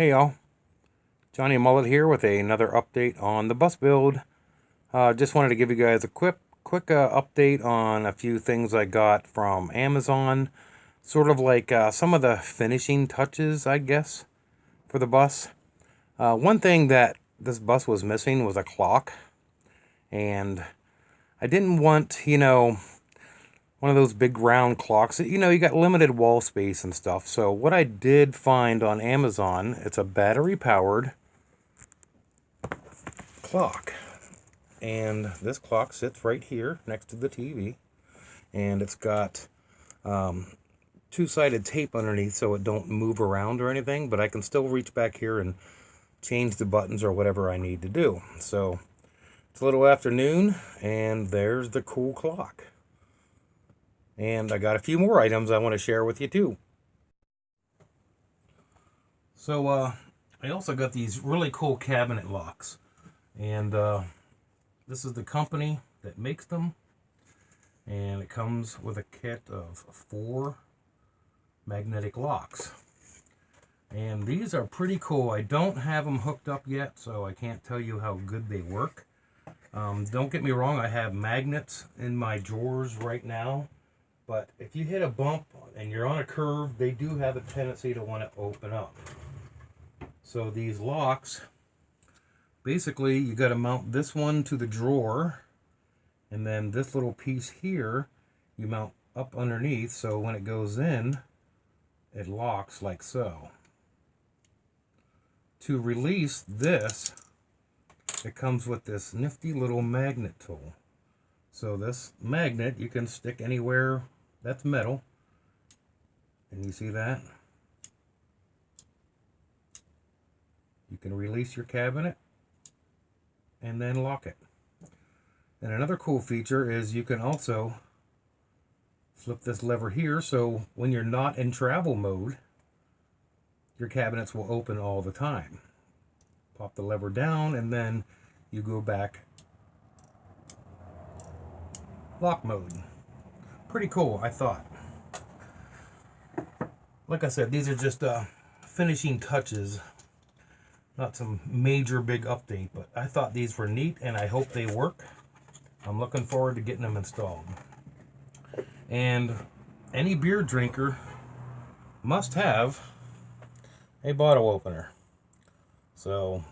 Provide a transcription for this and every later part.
Hey y'all, Johnny Mullet here with another update on the bus build. Just wanted to give you guys a quick update on a few things I got from Amazon. Sort of like some of the finishing touches, I guess, for the bus. One thing that this bus was missing was a clock. And I didn't want, one of those big round clocks. You got limited wall space and stuff. So what I did find on Amazon, it's a battery powered clock. And this clock sits right here next to the TV. And it's got two-sided tape underneath so it don't move around or anything. But I can still reach back here and change the buttons or whatever I need to do. So it's a little afternoon and there's the cool clock. And I got a few more items I want to share with you too. So I also got these really cool cabinet locks. And this is the company that makes them. And it comes with a kit of 4 magnetic locks. And these are pretty cool. I don't have them hooked up yet, so I can't tell you how good they work. Don't get me wrong, I have magnets in my drawers right now. But if you hit a bump and you're on a curve, they do have a tendency to want to open up. So these locks, basically you got to mount this one to the drawer. And then this little piece here, you mount up underneath. So when it goes in, it locks like so. To release this, it comes with this nifty little magnet tool. So this magnet you can stick anywhere that's metal. And you see that? You can release your cabinet and then lock it. And another cool feature is you can also flip this lever here, so when you're not in travel mode, your cabinets will open all the time. Pop the lever down and then you go back lock mode. Pretty cool, I thought. Like I said, these are just finishing touches. Not some major big update, but I thought these were neat and I hope they work. I'm looking forward to getting them installed. And any beer drinker must have a bottle opener. So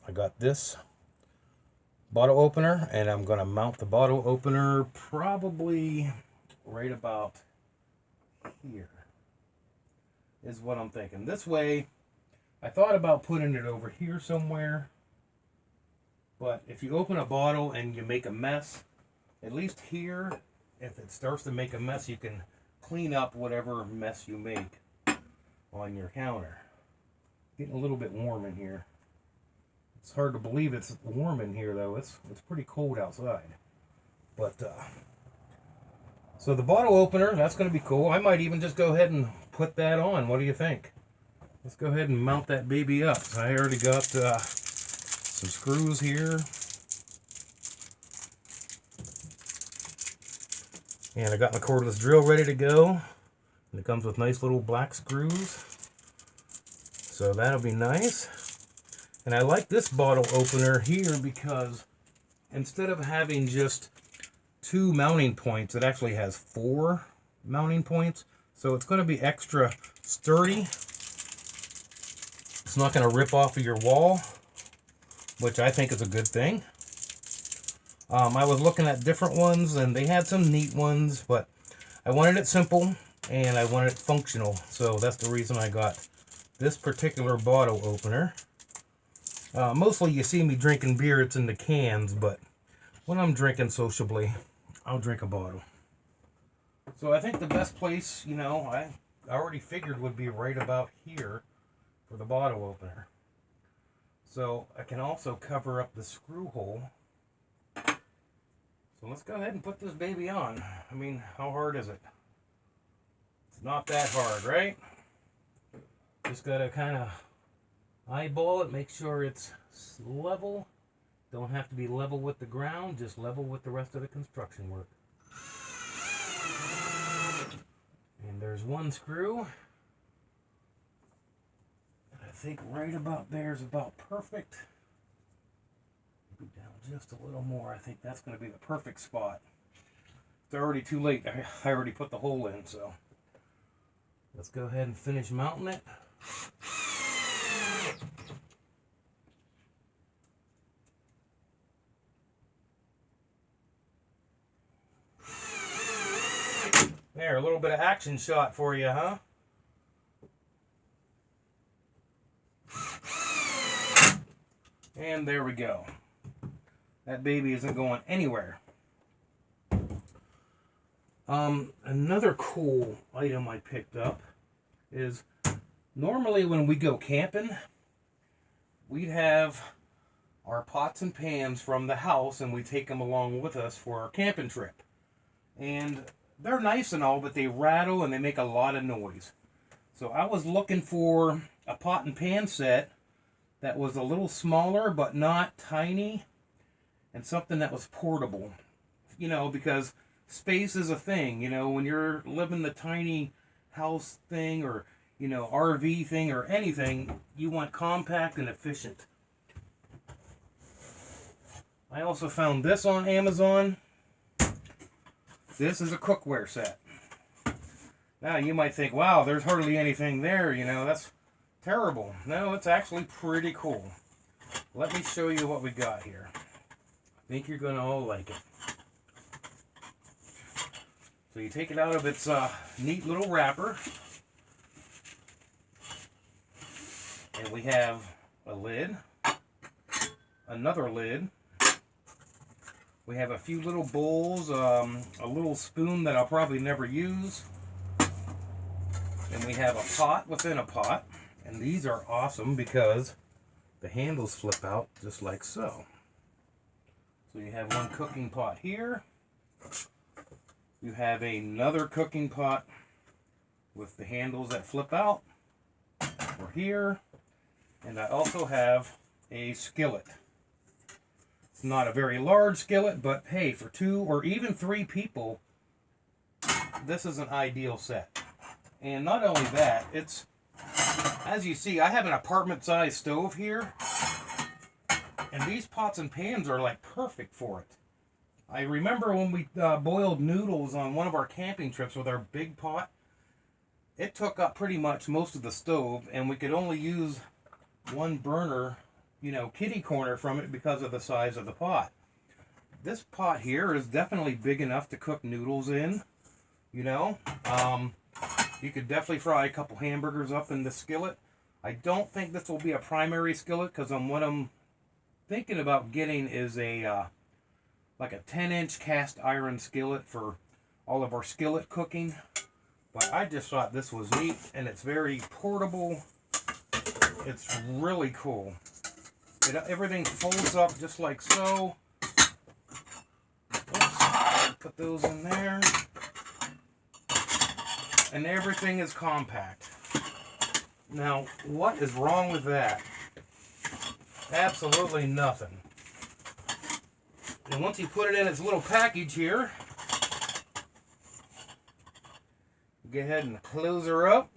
I got this bottle opener and I'm going to mount the bottle opener probably right about here is what I'm thinking. This way, I thought about putting it over here somewhere, but if you open a bottle and you make a mess, at least here, if it starts to make a mess, you can clean up whatever mess you make on your counter. Getting a little bit warm in here. It's hard to believe it's warm in here though. It's pretty cold outside. But so the bottle opener, that's going to be cool. I might even just go ahead and put that on. What do you think? Let's go ahead and mount that baby up. I already got some screws here. And I got my cordless drill ready to go. And it comes with nice little black screws. So that'll be nice. And I like this bottle opener here because instead of having just 2 mounting points, it actually has 4 mounting points. So it's going to be extra sturdy. It's not going to rip off of your wall, which I think is a good thing. I was looking at different ones and they had some neat ones, but I wanted it simple and I wanted it functional. So that's the reason I got this particular bottle opener. Mostly you see me drinking beer, it's in the cans, but when I'm drinking sociably, I'll drink a bottle. So I think the best place, I already figured would be right about here for the bottle opener. So I can also cover up the screw hole. So let's go ahead and put this baby on. I mean, how hard is it? It's not that hard, right? Just gotta kind of eyeball it, make sure it's level. Don't have to be level with the ground, just level with the rest of the construction work. And there's one screw. I think right about there is about perfect. Maybe down just a little more. I think that's going to be the perfect spot. It's already too late. I already put the hole in, so let's go ahead and finish mounting it. There, a little bit of action shot for you, huh? And there we go. That baby isn't going anywhere. Another cool item I picked up is normally when we go camping, we'd have our pots and pans from the house and we take them along with us for our camping trip. And they're nice and all, but they rattle and they make a lot of noise. So I was looking for a pot and pan set that was a little smaller but not tiny, and something that was portable. You know, because space is a thing. You know, when you're living the tiny house thing or, you know, RV thing or anything, you want compact and efficient. I also found this on Amazon. This is a cookware set. Now you might think, wow, there's hardly anything there, you know, that's terrible. No, it's actually pretty cool. Let me show you what we got here. I think you're going to all like it. So you take it out of its neat little wrapper. And we have a lid, another lid. We have a few little bowls, a little spoon that I'll probably never use. And we have a pot within a pot. And these are awesome because the handles flip out just like so. So you have one cooking pot here. You have another cooking pot with the handles that flip out for here. And I also have a skillet. It's not a very large skillet, but hey, for 2 or even 3 people, this is an ideal set. And not only that, it's, as you see, I have an apartment-sized stove here. And these pots and pans are like perfect for it. I remember when we boiled noodles on one of our camping trips with our big pot, it took up pretty much most of the stove, and we could only use one burner, you know, kitty corner from it because of the size of the pot. This pot here is definitely big enough to cook noodles in, you know. You could definitely fry a couple hamburgers up in the skillet. I don't think this will be a primary skillet because what I'm thinking about getting is a like a 10-inch cast iron skillet for all of our skillet cooking. But I just thought this was neat, and it's very portable. It's really cool. Everything folds up just like so. Oops, put those in there. And everything is compact. Now, what is wrong with that? Absolutely nothing. And once you put it in its little package here, go ahead and close her up.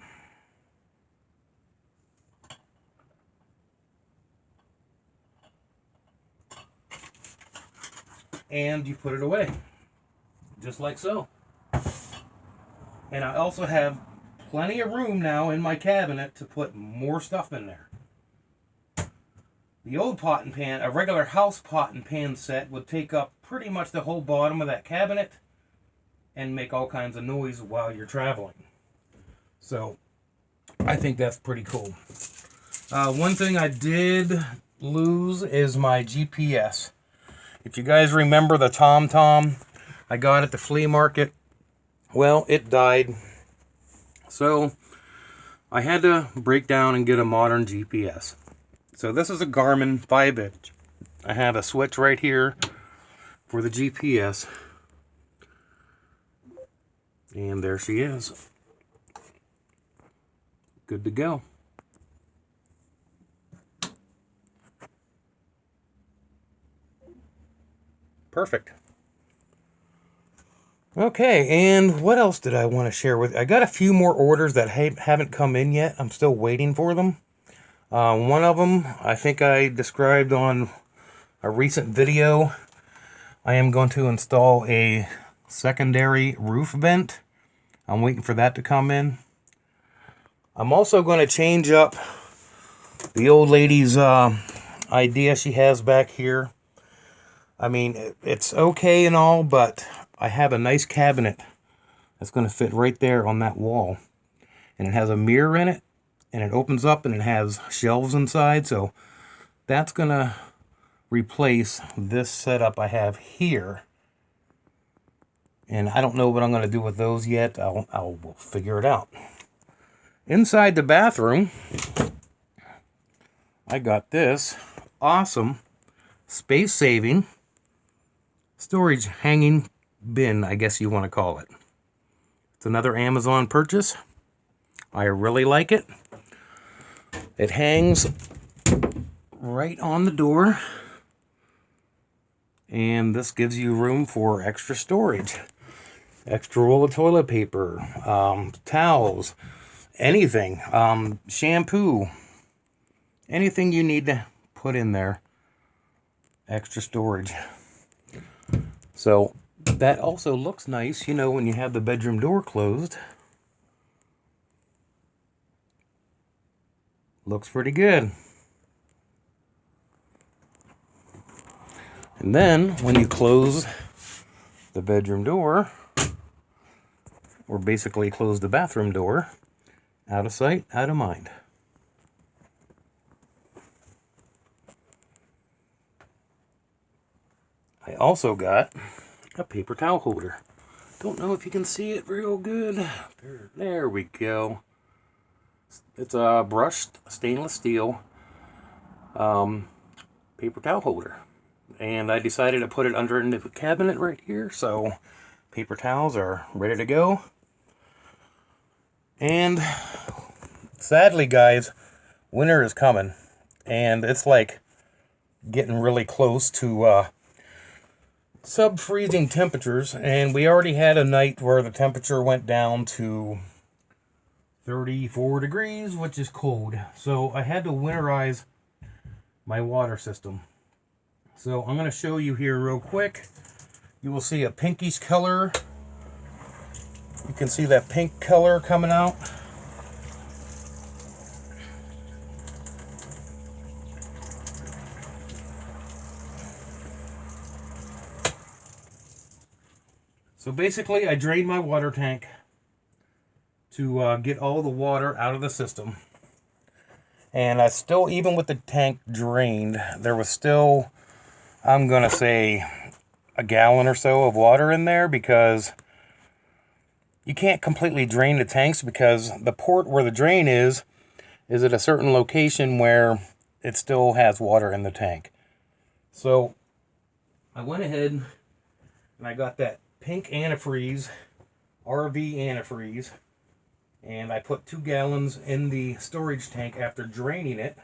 And you put it away, just like so. And I also have plenty of room now in my cabinet to put more stuff in there. The old pot and pan, a regular house pot and pan set, would take up pretty much the whole bottom of that cabinet and make all kinds of noise while you're traveling. So I think that's pretty cool. One thing I did lose is my GPS. If you guys remember the TomTom I got at the flea market, well, it died. So I had to break down and get a modern GPS. So this is a Garmin 5-inch. I have a switch right here for the GPS. And there she is. Good to go. Perfect. Okay, and what else did I want to share with you? I got a few more orders that haven't come in yet. I'm still waiting for them. One of them, I think I described on a recent video. I am going to install a secondary roof vent. I'm waiting for that to come in. I'm also going to change up the old lady's idea she has back here. I mean, it's okay and all, but I have a nice cabinet that's going to fit right there on that wall. And it has a mirror in it, and it opens up and it has shelves inside. So that's going to replace this setup I have here. And I don't know what I'm going to do with those yet. I'll figure it out. Inside the bathroom, I got this awesome space-saving storage hanging bin, I guess you want to call it. It's another Amazon purchase. I really like it. It hangs right on the door. And this gives you room for extra storage. Extra roll of toilet paper, towels, anything, shampoo, anything you need to put in there. Extra storage. So that also looks nice, you know, when you have the bedroom door closed. Looks pretty good. And then when you close the bedroom door, or basically close the bathroom door, out of sight, out of mind. I also got a paper towel holder. Don't know if you can see it real good. There we go. It's a brushed stainless steel paper towel holder. And I decided to put it under the cabinet right here, so paper towels are ready to go. And sadly, guys, winter is coming, and it's like getting really close to sub-freezing temperatures. And we already had a night where the temperature went down to 34 degrees, which is cold. So I had to winterize my water system. So I'm going to show you here real quick. You will see a pinkish color. You can see that pink color coming out. So basically, I drained my water tank to get all the water out of the system. And I still, even with the tank drained, there was still, I'm going to say, a gallon or so of water in there, because you can't completely drain the tanks because the port where the drain is at a certain location where it still has water in the tank. So I went ahead and I got that pink antifreeze, RV antifreeze, and I put 2 gallons in the storage tank after draining it.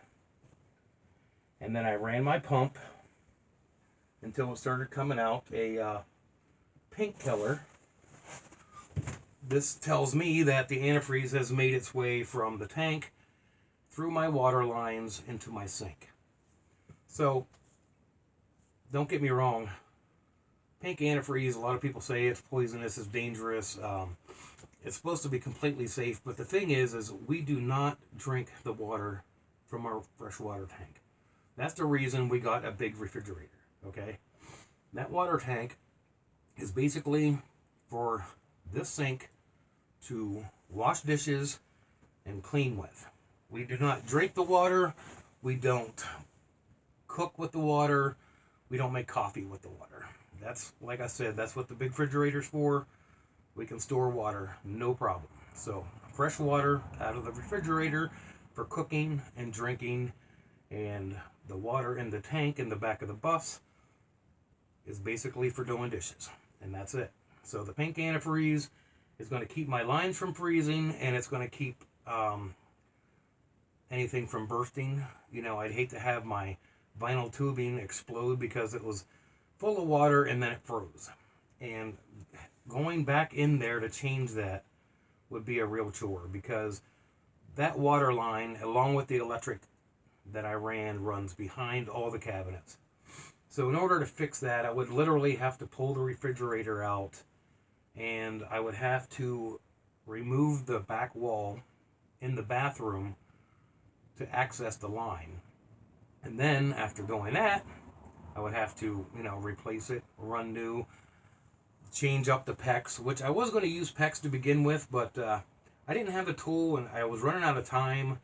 And then I ran my pump until it started coming out a pink color. This tells me that the antifreeze has made its way from the tank through my water lines into my sink. So, don't get me wrong. Pink antifreeze, a lot of people say it's poisonous, it's dangerous. It's supposed to be completely safe, but the thing is we do not drink the water from our freshwater tank. That's the reason we got a big refrigerator, okay? That water tank is basically for this sink to wash dishes and clean with. We do not drink the water. We don't cook with the water. We don't make coffee with the water. That's, like I said, that's what the big refrigerator's for. We can store water, no problem. So, fresh water out of the refrigerator for cooking and drinking, and the water in the tank in the back of the bus is basically for doing dishes, and that's it. So the pink antifreeze is going to keep my lines from freezing, and it's going to keep anything from bursting. You know, I'd hate to have my vinyl tubing explode because it was full of water and then it froze. And going back in there to change that would be a real chore, because that water line, along with the electric that I ran runs behind all the cabinets. So in order to fix that, I would literally have to pull the refrigerator out, and I would have to remove the back wall in the bathroom to access the line. And then after doing that, I would have to, replace it, run new, change up the PEX, which I was going to use PEX to begin with, but I didn't have the tool and I was running out of time.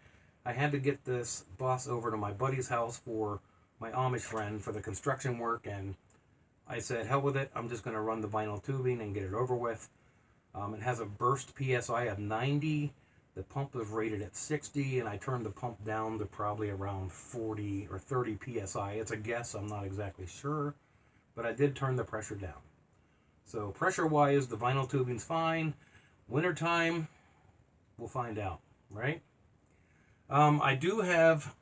I had to get this bus over to my buddy's house for my Amish friend for the construction work, and I said, hell with it, I'm just going to run the vinyl tubing and get it over with. It has a burst PSI of 90. The pump is rated at 60, and I turned the pump down to probably around 40 or 30 PSI. It's a guess, I'm not exactly sure, but I did turn the pressure down. So pressure-wise, the vinyl tubing's fine. Wintertime, we'll find out, right? I do have,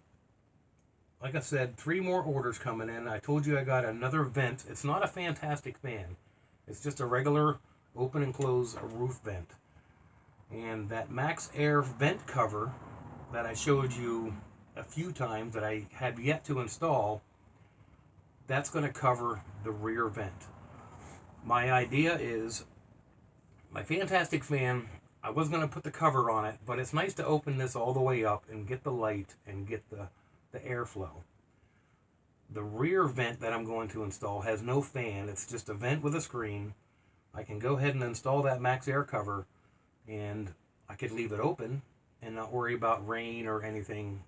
like I said, 3 more orders coming in. I told you I got another vent. It's not a fantastic fan. It's just a regular open and close roof vent. And that Max Air vent cover that I showed you a few times that I have yet to install, that's going to cover the rear vent. My idea is, my fantastic fan, I was going to put the cover on it, but it's nice to open this all the way up and get the light and get the airflow. The rear vent that I'm going to install has no fan. It's just a vent with a screen. I can go ahead and install that Max Air cover, and I could leave it open and not worry about rain or anything,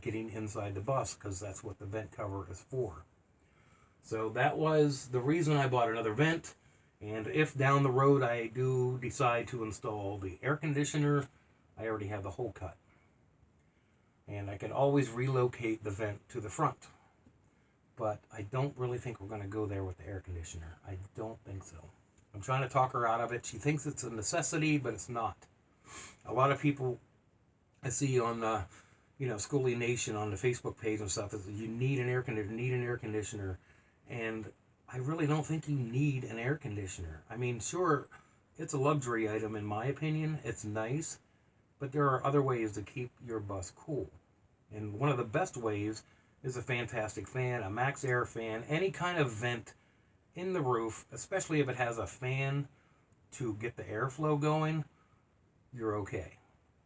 getting inside the bus, because that's what the vent cover is for. So that was the reason I bought another vent. And if down the road I do decide to install the air conditioner, I already have the hole cut. And I can always relocate the vent to the front. But I don't really think we're going to go there with the air conditioner. I don't think so. I'm trying to talk her out of it. She thinks it's a necessity, but it's not. A lot of people I see on Skoolie Nation on the Facebook page and stuff is, you need an air conditioner, and I really don't think you need an air conditioner. I mean, sure, it's a luxury item in my opinion. It's nice, but there are other ways to keep your bus cool. And one of the best ways is a fantastic fan, a Max Air fan, any kind of vent in the roof, especially if it has a fan to get the airflow going, you're okay.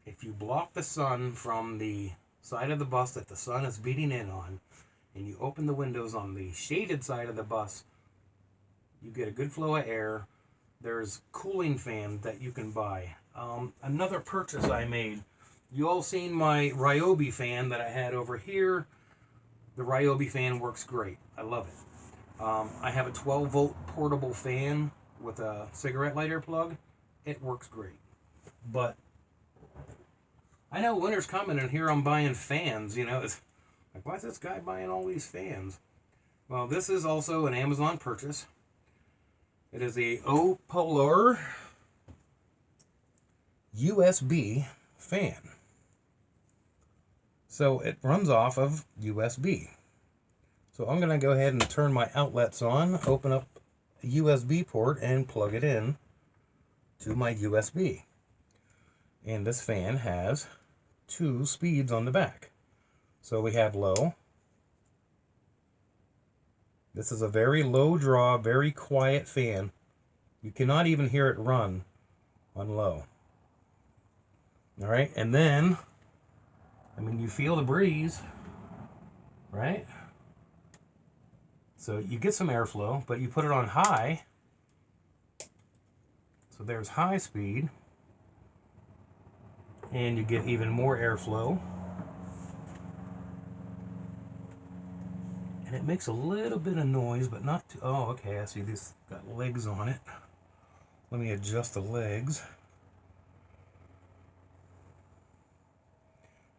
If you block the sun from the side of the bus that the sun is beating in on, and you open the windows on the shaded side of the bus, you get a good flow of air. There's cooling fan that you can buy. Another purchase I made, you all seen my Ryobi fan that I had over here. The Ryobi fan works great. I love it. I have a 12 volt portable fan with a cigarette lighter plug. It works great. But I know winter's coming, and here I'm buying fans, It's like, why is this guy buying all these fans? Well, this is also an Amazon purchase. It is a Opolar USB fan. So it runs off of USB. So I'm going to go ahead and turn my outlets on, open up a USB port, and plug it in to my USB. And this fan has 2 speeds on the back. So we have low. This is a very low draw, very quiet fan. You cannot even hear it run on low. All right, and then, you feel the breeze, right? So you get some airflow, but you put it on high. So there's high speed. And you get even more airflow. And it makes a little bit of noise, but not too... Oh, okay, I see this got legs on it. Let me adjust the legs.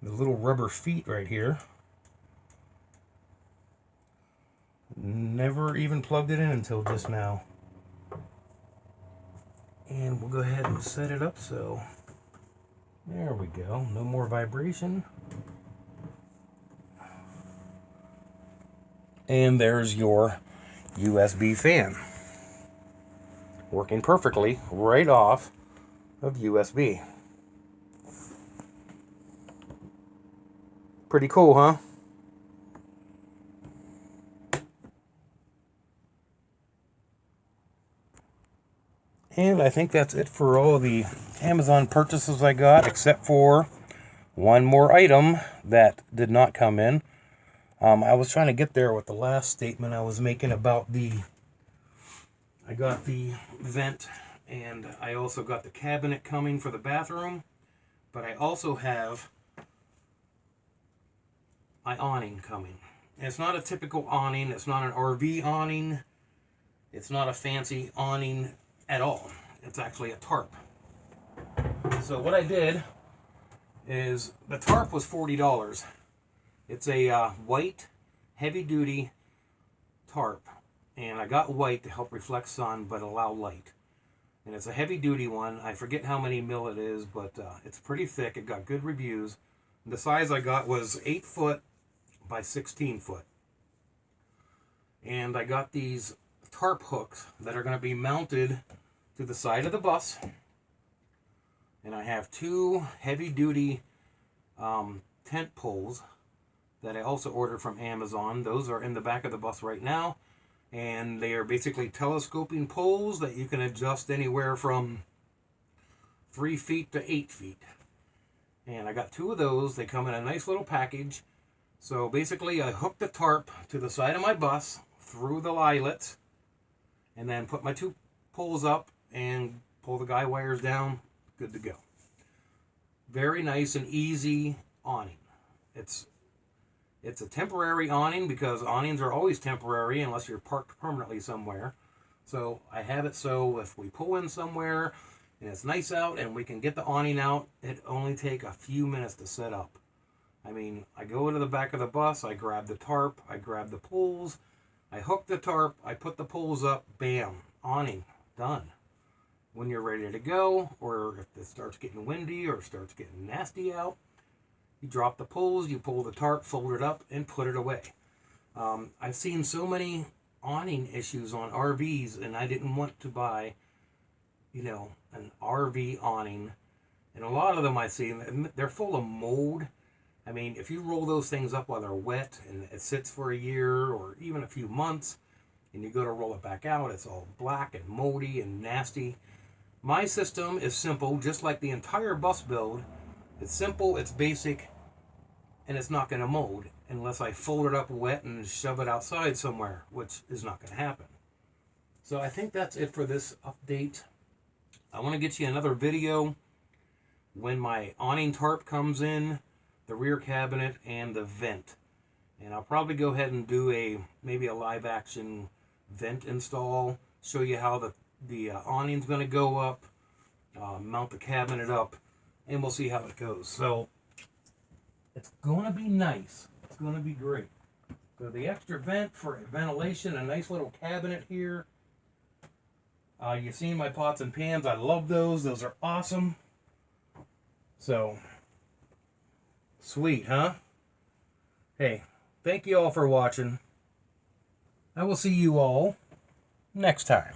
The little rubber feet right here. Never even plugged it in until just now. And we'll go ahead and set it up so... There we go. No more vibration. And there's your USB fan. Working perfectly right off of USB. Pretty cool, huh? And I think that's it for all the Amazon purchases I got, except for one more item that did not come in. I was trying to get there with the last statement I was making about I got the vent, and I also got the cabinet coming for the bathroom, but I also have my awning coming. And it's not a typical awning, it's not an RV awning, it's not a fancy awning at all. It's actually a tarp. So what I did is, the tarp was $40. It's a white, heavy-duty tarp. And I got white to help reflect sun but allow light. And it's a heavy-duty one. I forget how many mil it is, but it's pretty thick. It got good reviews. And the size I got was 8 foot by 16 foot. And I got these tarp hooks that are going to be mounted to the side of the bus. And I have 2 heavy-duty tent poles that I also ordered from Amazon. Those are in the back of the bus right now. And they are basically telescoping poles that you can adjust anywhere from 3 feet to 8 feet. And I got 2 of those. They come in a nice little package. So basically I hooked the tarp to the side of my bus through the eyelets, and then put my 2 poles up and pull the guy wires down. Good to go. Very nice and easy awning. It's a temporary awning, because awnings are always temporary unless you're parked permanently somewhere. So I have it so if we pull in somewhere and it's nice out and we can get the awning out, it only take a few minutes to set up. I mean, I go into the back of the bus, I grab the tarp, I grab the poles, I hook the tarp, I put the poles up, bam, awning, done. When you're ready to go, or if it starts getting windy or starts getting nasty out, you drop the poles, you pull the tarp, fold it up, and put it away. I've seen so many awning issues on RVs, and I didn't want to buy, an RV awning. And a lot of them I see, they're full of mold. I mean, if you roll those things up while they're wet and it sits for a year or even a few months, and you go to roll it back out, it's all black and moldy and nasty. My system is simple, just like the entire bus build. It's simple, it's basic, and it's not going to mold unless I fold it up wet and shove it outside somewhere, which is not going to happen. So I think that's it for this update. I want to get you another video when my awning tarp comes in, the rear cabinet, and the vent. And I'll probably go ahead and do maybe a live action vent install, show you how the awning's going to go up, mount the cabinet up, and we'll see how it goes. So it's going to be nice. It's going to be great. So the extra vent for ventilation, a nice little cabinet here. You've seen my pots and pans. I love those. Those are awesome. So, sweet, huh? Hey, thank you all for watching. I will see you all next time.